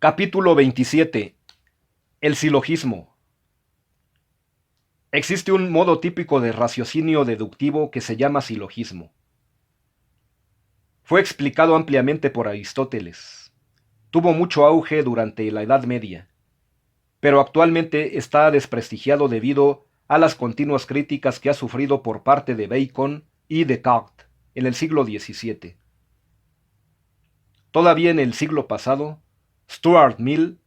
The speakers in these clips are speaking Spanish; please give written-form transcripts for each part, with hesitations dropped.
Capítulo 27. El silogismo. Existe un modo típico de raciocinio deductivo que se llama silogismo. Fue explicado ampliamente por Aristóteles. Tuvo mucho auge durante la Edad Media, pero actualmente está desprestigiado debido a las continuas críticas que ha sufrido por parte de Bacon y Descartes en el siglo XVII. Todavía en el siglo pasado, Stuart Mill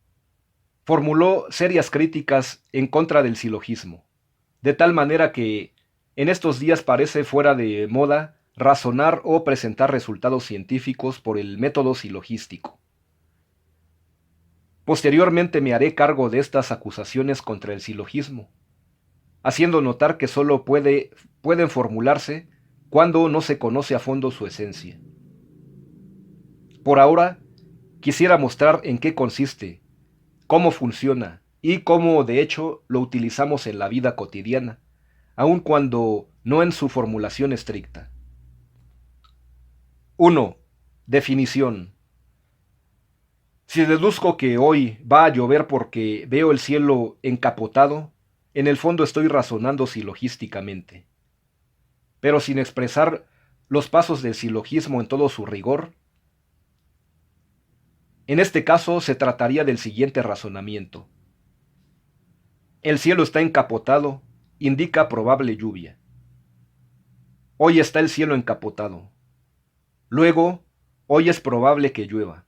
formuló serias críticas en contra del silogismo, de tal manera que en estos días parece fuera de moda razonar o presentar resultados científicos por el método silogístico. Posteriormente me haré cargo de estas acusaciones contra el silogismo, haciendo notar que solo pueden formularse cuando no se conoce a fondo su esencia. Por ahora, quisiera mostrar en qué consiste, cómo funciona y cómo de hecho lo utilizamos en la vida cotidiana, aun cuando no en su formulación estricta. 1. Definición. Si deduzco que hoy va a llover porque veo el cielo encapotado, en el fondo estoy razonando silogísticamente. Pero sin expresar los pasos del silogismo en todo su rigor, en este caso se trataría del siguiente razonamiento. El cielo está encapotado, indica probable lluvia. Hoy está el cielo encapotado. Luego, hoy es probable que llueva.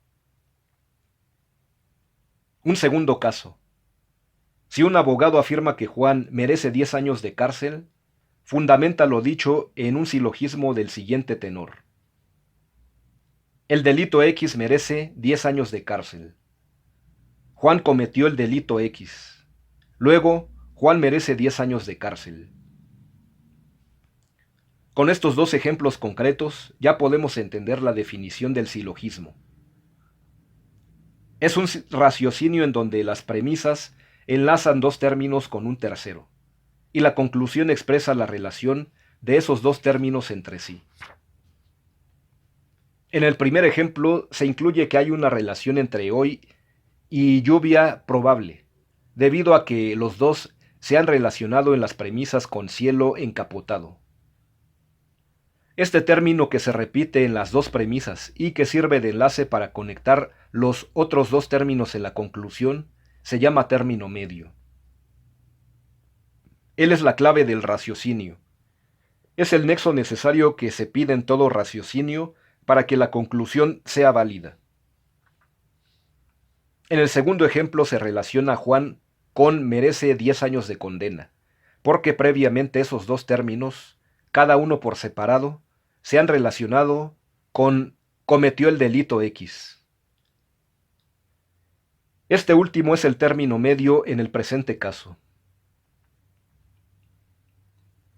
Un segundo caso. Si un abogado afirma que Juan merece 10 años de cárcel, fundamenta lo dicho en un silogismo del siguiente tenor. El delito X merece 10 años de cárcel. Juan cometió el delito X. Luego, Juan merece 10 años de cárcel. Con estos dos ejemplos concretos ya podemos entender la definición del silogismo. Es un raciocinio en donde las premisas enlazan dos términos con un tercero, y la conclusión expresa la relación de esos dos términos entre sí. En el primer ejemplo se incluye que hay una relación entre hoy y lluvia probable, debido a que los dos se han relacionado en las premisas con cielo encapotado. Este término que se repite en las dos premisas y que sirve de enlace para conectar los otros dos términos en la conclusión se llama término medio. Él es la clave del raciocinio. Es el nexo necesario que se pide en todo raciocinio para que la conclusión sea válida. En el segundo ejemplo se relaciona Juan con merece 10 años de condena, porque previamente esos dos términos, cada uno por separado, se han relacionado con cometió el delito X. Este último es el término medio en el presente caso.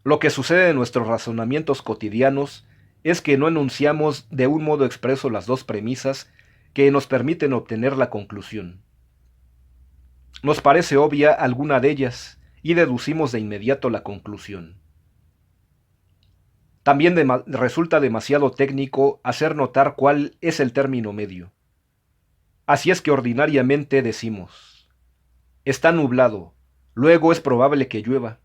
Lo que sucede en nuestros razonamientos cotidianos es que no enunciamos de un modo expreso las dos premisas que nos permiten obtener la conclusión. Nos parece obvia alguna de ellas y deducimos de inmediato la conclusión. También resulta demasiado técnico hacer notar cuál es el término medio. Así es que ordinariamente decimos, está nublado, luego es probable que llueva.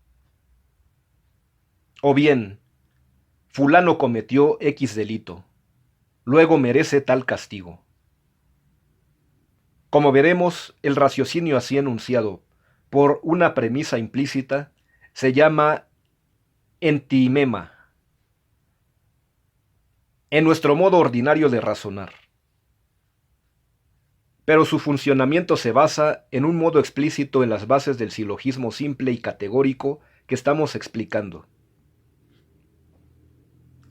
O bien, fulano cometió X delito, luego merece tal castigo. Como veremos, el raciocinio así enunciado por una premisa implícita se llama entimema, en nuestro modo ordinario de razonar. Pero su funcionamiento se basa en un modo explícito en las bases del silogismo simple y categórico que estamos explicando.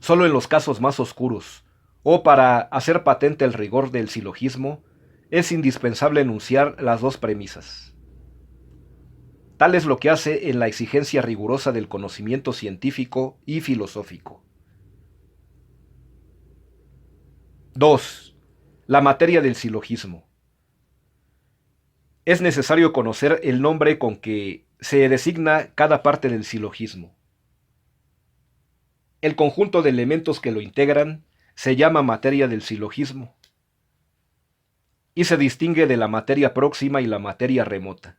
Solo en los casos más oscuros, o para hacer patente el rigor del silogismo, es indispensable enunciar las dos premisas. Tal es lo que hace en la exigencia rigurosa del conocimiento científico y filosófico. 2. La materia del silogismo. Es necesario conocer el nombre con que se designa cada parte del silogismo. El conjunto de elementos que lo integran se llama materia del silogismo. y se distingue de la materia próxima y la materia remota.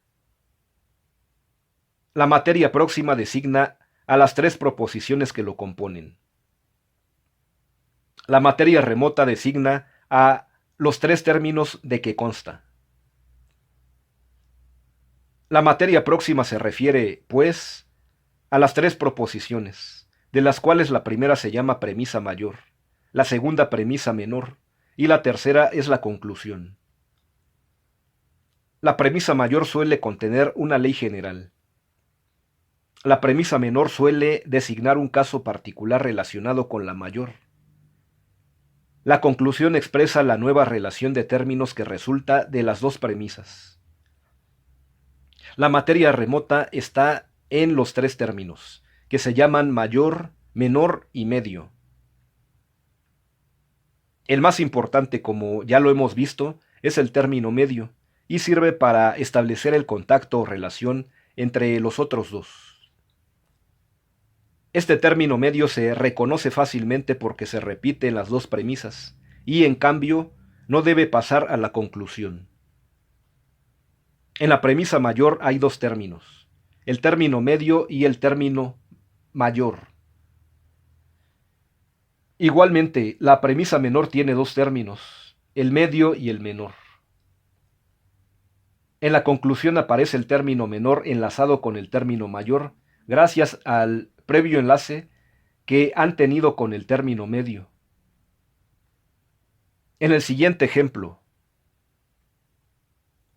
La materia próxima designa a las tres proposiciones que lo componen. La materia remota designa a los tres términos de que consta. La materia próxima se refiere, pues, a las tres proposiciones, de las cuales la primera se llama premisa mayor, la segunda premisa menor, y la tercera es la conclusión. La premisa mayor suele contener una ley general. La premisa menor suele designar un caso particular relacionado con la mayor. La conclusión expresa la nueva relación de términos que resulta de las dos premisas. La materia remota está en los tres términos, que se llaman mayor, menor y medio. El más importante, como ya lo hemos visto, es el término medio, y sirve para establecer el contacto o relación entre los otros dos. Este término medio se reconoce fácilmente porque se repite en las dos premisas, y en cambio no debe pasar a la conclusión. En la premisa mayor hay dos términos, el término medio y el término mayor. Igualmente, la premisa menor tiene dos términos, el medio y el menor. En la conclusión aparece el término menor enlazado con el término mayor, gracias al previo enlace que han tenido con el término medio. En el siguiente ejemplo,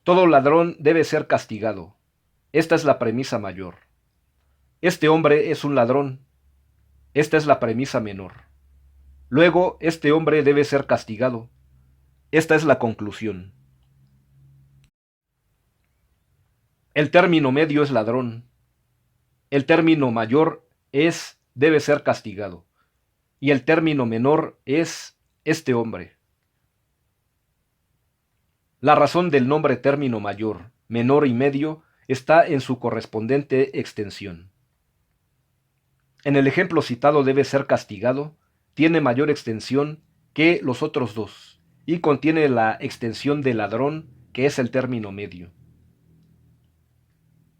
todo ladrón debe ser castigado. Esta es la premisa mayor. Este hombre es un ladrón. Esta es la premisa menor. Luego, este hombre debe ser castigado. Esta es la conclusión. El término medio es ladrón. El término mayor es debe ser castigado. Y el término menor es este hombre. La razón del nombre término mayor, menor y medio está en su correspondiente extensión. En el ejemplo citado debe ser castigado, tiene mayor extensión que los otros dos, y contiene la extensión de ladrón, que es el término medio.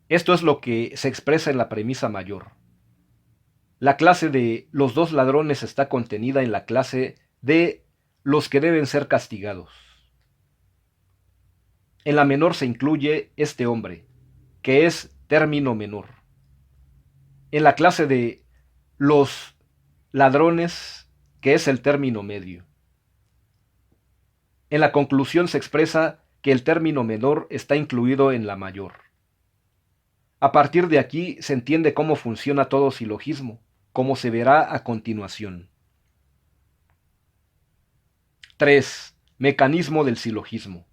Esto es lo que se expresa en la premisa mayor. La clase de los dos ladrones está contenida en la clase de los que deben ser castigados. En la menor se incluye este hombre, que es término menor. En la clase de los ladrones, que es el término medio. En la conclusión se expresa que el término menor está incluido en la mayor. A partir de aquí se entiende cómo funciona todo silogismo, como se verá a continuación. 3. Mecanismo del silogismo.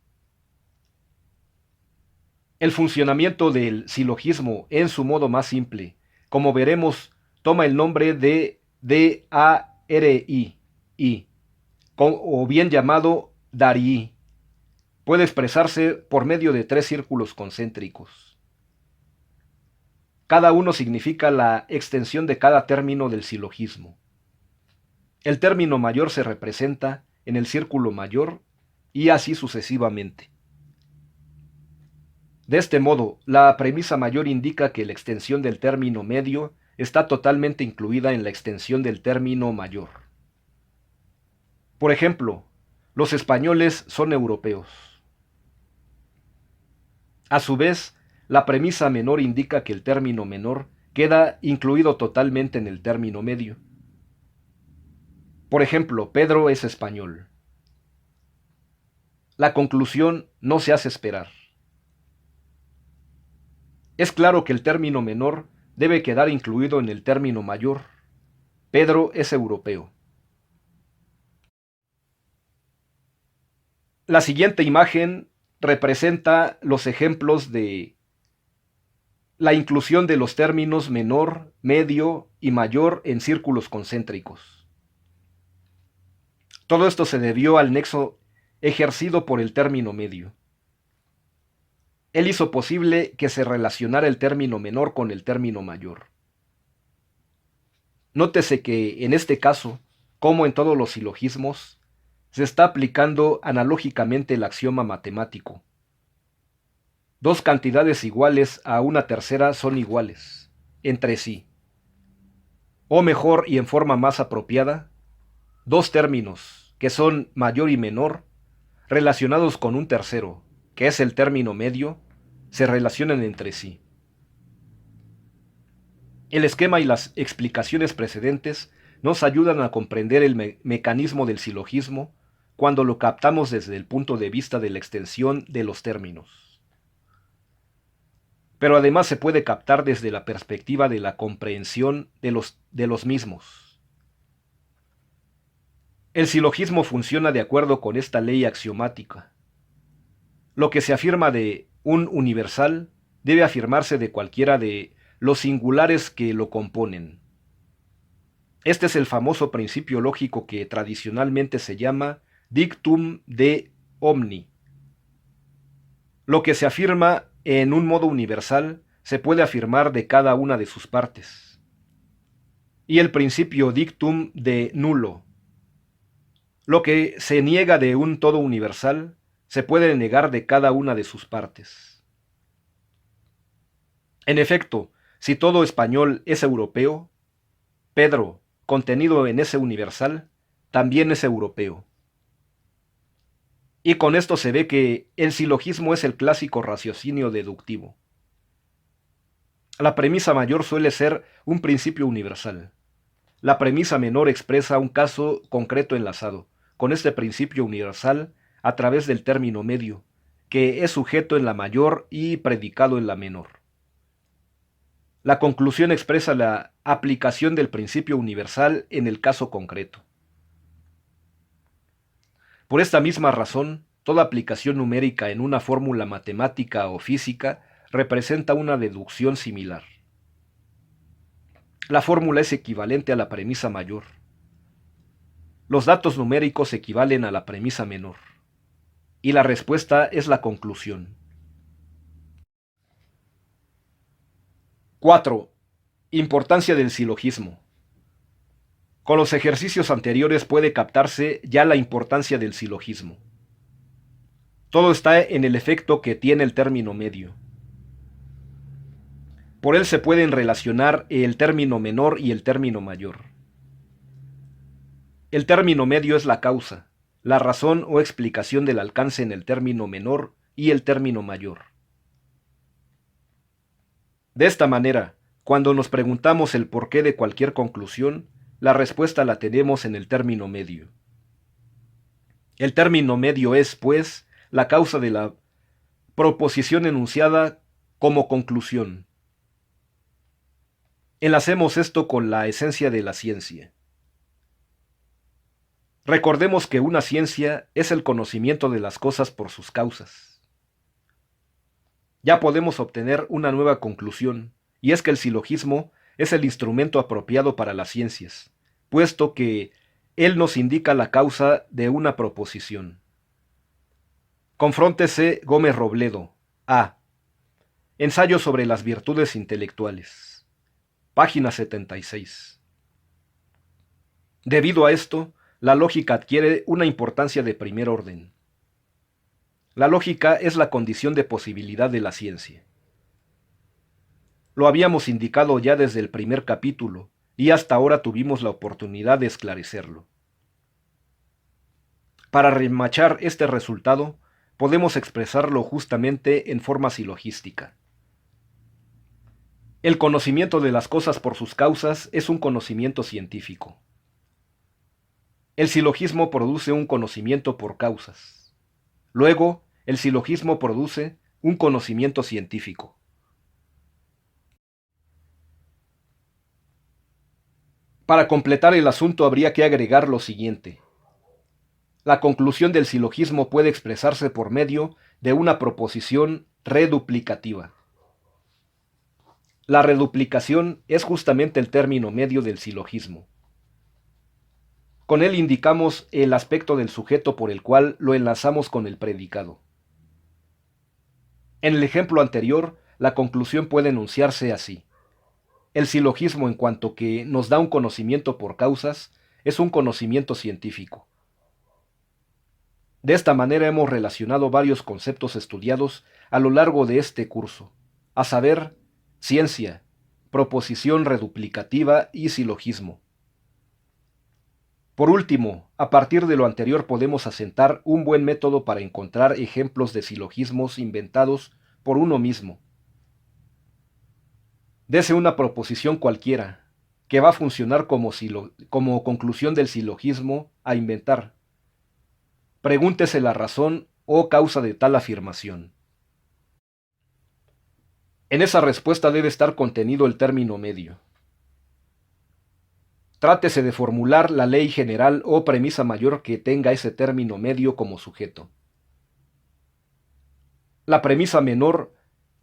El funcionamiento del silogismo en su modo más simple, como veremos, toma el nombre de DARI, o bien llamado DARI. Puede expresarse por medio de tres círculos concéntricos. Cada uno significa la extensión de cada término del silogismo. El término mayor se representa en el círculo mayor y así sucesivamente. De este modo, la premisa mayor indica que la extensión del término medio está totalmente incluida en la extensión del término mayor. Por ejemplo, los españoles son europeos. A su vez, la premisa menor indica que el término menor queda incluido totalmente en el término medio. Por ejemplo, Pedro es español. La conclusión no se hace esperar. Es claro que el término menor debe quedar incluido en el término mayor. Pedro es europeo. La siguiente imagen representa los ejemplos de la inclusión de los términos menor, medio y mayor en círculos concéntricos. Todo esto se debió al nexo ejercido por el término medio. Él hizo posible que se relacionara el término menor con el término mayor. Nótese que en este caso, como en todos los silogismos, se está aplicando analógicamente el axioma matemático. Dos cantidades iguales a una tercera son iguales entre sí. O mejor y en forma más apropiada, dos términos, que son mayor y menor, relacionados con un tercero, que es el término medio, se relacionan entre sí. El esquema y las explicaciones precedentes nos ayudan a comprender el mecanismo del silogismo cuando lo captamos desde el punto de vista de la extensión de los términos. Pero además se puede captar desde la perspectiva de la comprensión de los mismos. El silogismo funciona de acuerdo con esta ley axiomática. Lo que se afirma de un universal debe afirmarse de cualquiera de los singulares que lo componen. Este es el famoso principio lógico que tradicionalmente se llama dictum de omni. Lo que se afirma en un modo universal se puede afirmar de cada una de sus partes. Y el principio dictum de nullo. Lo que se niega de un todo universal se puede negar de cada una de sus partes. En efecto, si todo español es europeo, Pedro, contenido en ese universal, también es europeo. Y con esto se ve que el silogismo es el clásico raciocinio deductivo. La premisa mayor suele ser un principio universal. La premisa menor expresa un caso concreto enlazado con este principio universal a través del término medio, que es sujeto en la mayor y predicado en la menor. La conclusión expresa la aplicación del principio universal en el caso concreto. Por esta misma razón, toda aplicación numérica en una fórmula matemática o física representa una deducción similar. La fórmula es equivalente a la premisa mayor. Los datos numéricos equivalen a la premisa menor. Y la respuesta es la conclusión. 4. Importancia del silogismo. Con los ejercicios anteriores puede captarse ya la importancia del silogismo. Todo está en el efecto que tiene el término medio. Por él se pueden relacionar el término menor y el término mayor. El término medio es la causa, la razón o explicación del alcance en el término menor y el término mayor. De esta manera, cuando nos preguntamos el porqué de cualquier conclusión, la respuesta la tenemos en el término medio. El término medio es, pues, la causa de la proposición enunciada como conclusión. Enlacemos esto con la esencia de la ciencia. Recordemos que una ciencia es el conocimiento de las cosas por sus causas. Ya podemos obtener una nueva conclusión, y es que el silogismo es el instrumento apropiado para las ciencias, puesto que él nos indica la causa de una proposición. Confróntese Gómez Robledo, A. Ensayo sobre las virtudes intelectuales. Página 76. Debido a esto, la lógica adquiere una importancia de primer orden. La lógica es la condición de posibilidad de la ciencia. Lo habíamos indicado ya desde el primer capítulo, y hasta ahora tuvimos la oportunidad de esclarecerlo. Para remachar este resultado, podemos expresarlo justamente en forma silogística. El conocimiento de las cosas por sus causas es un conocimiento científico. El silogismo produce un conocimiento por causas. Luego, el silogismo produce un conocimiento científico. Para completar el asunto habría que agregar lo siguiente. La conclusión del silogismo puede expresarse por medio de una proposición reduplicativa. La reduplicación es justamente el término medio del silogismo. Con él indicamos el aspecto del sujeto por el cual lo enlazamos con el predicado. En el ejemplo anterior, la conclusión puede enunciarse así. El silogismo, en cuanto que nos da un conocimiento por causas, es un conocimiento científico. De esta manera hemos relacionado varios conceptos estudiados a lo largo de este curso, a saber, ciencia, proposición reduplicativa y silogismo. Por último, a partir de lo anterior podemos asentar un buen método para encontrar ejemplos de silogismos inventados por uno mismo. Dese una proposición cualquiera, que va a funcionar como conclusión del silogismo a inventar. Pregúntese la razón o causa de tal afirmación. En esa respuesta debe estar contenido el término medio. Trátese de formular la ley general o premisa mayor que tenga ese término medio como sujeto. La premisa menor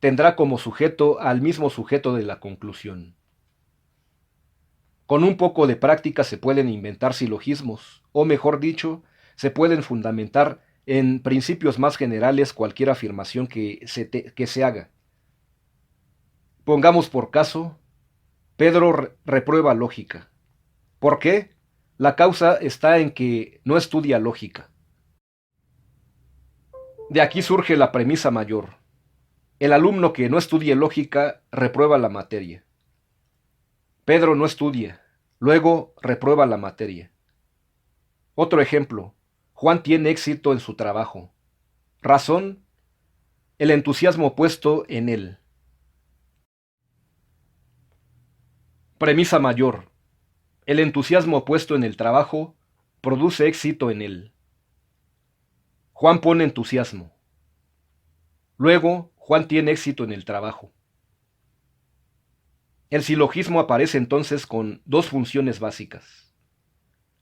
tendrá como sujeto al mismo sujeto de la conclusión. Con un poco de práctica se pueden inventar silogismos, o mejor dicho, se pueden fundamentar en principios más generales cualquier afirmación que se haga. Pongamos por caso, Pedro reprueba lógica. ¿Por qué? La causa está en que no estudia lógica. De aquí surge la premisa mayor. El alumno que no estudie lógica reprueba la materia. Pedro no estudia, luego reprueba la materia. Otro ejemplo, Juan tiene éxito en su trabajo. Razón, el entusiasmo puesto en él. Premisa mayor. El entusiasmo puesto en el trabajo produce éxito en él. Juan pone entusiasmo. Luego, Juan tiene éxito en el trabajo. El silogismo aparece entonces con dos funciones básicas.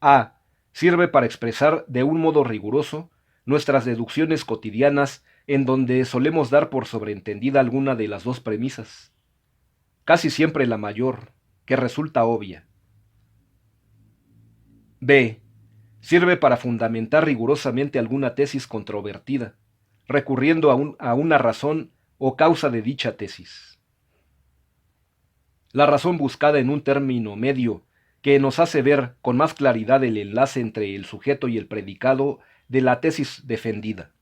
A. Sirve para expresar de un modo riguroso nuestras deducciones cotidianas en donde solemos dar por sobreentendida alguna de las dos premisas, casi siempre la mayor, que resulta obvia. B. Sirve para fundamentar rigurosamente alguna tesis controvertida, recurriendo a una razón o causa de dicha tesis. La razón buscada en un término medio que nos hace ver con más claridad el enlace entre el sujeto y el predicado de la tesis defendida.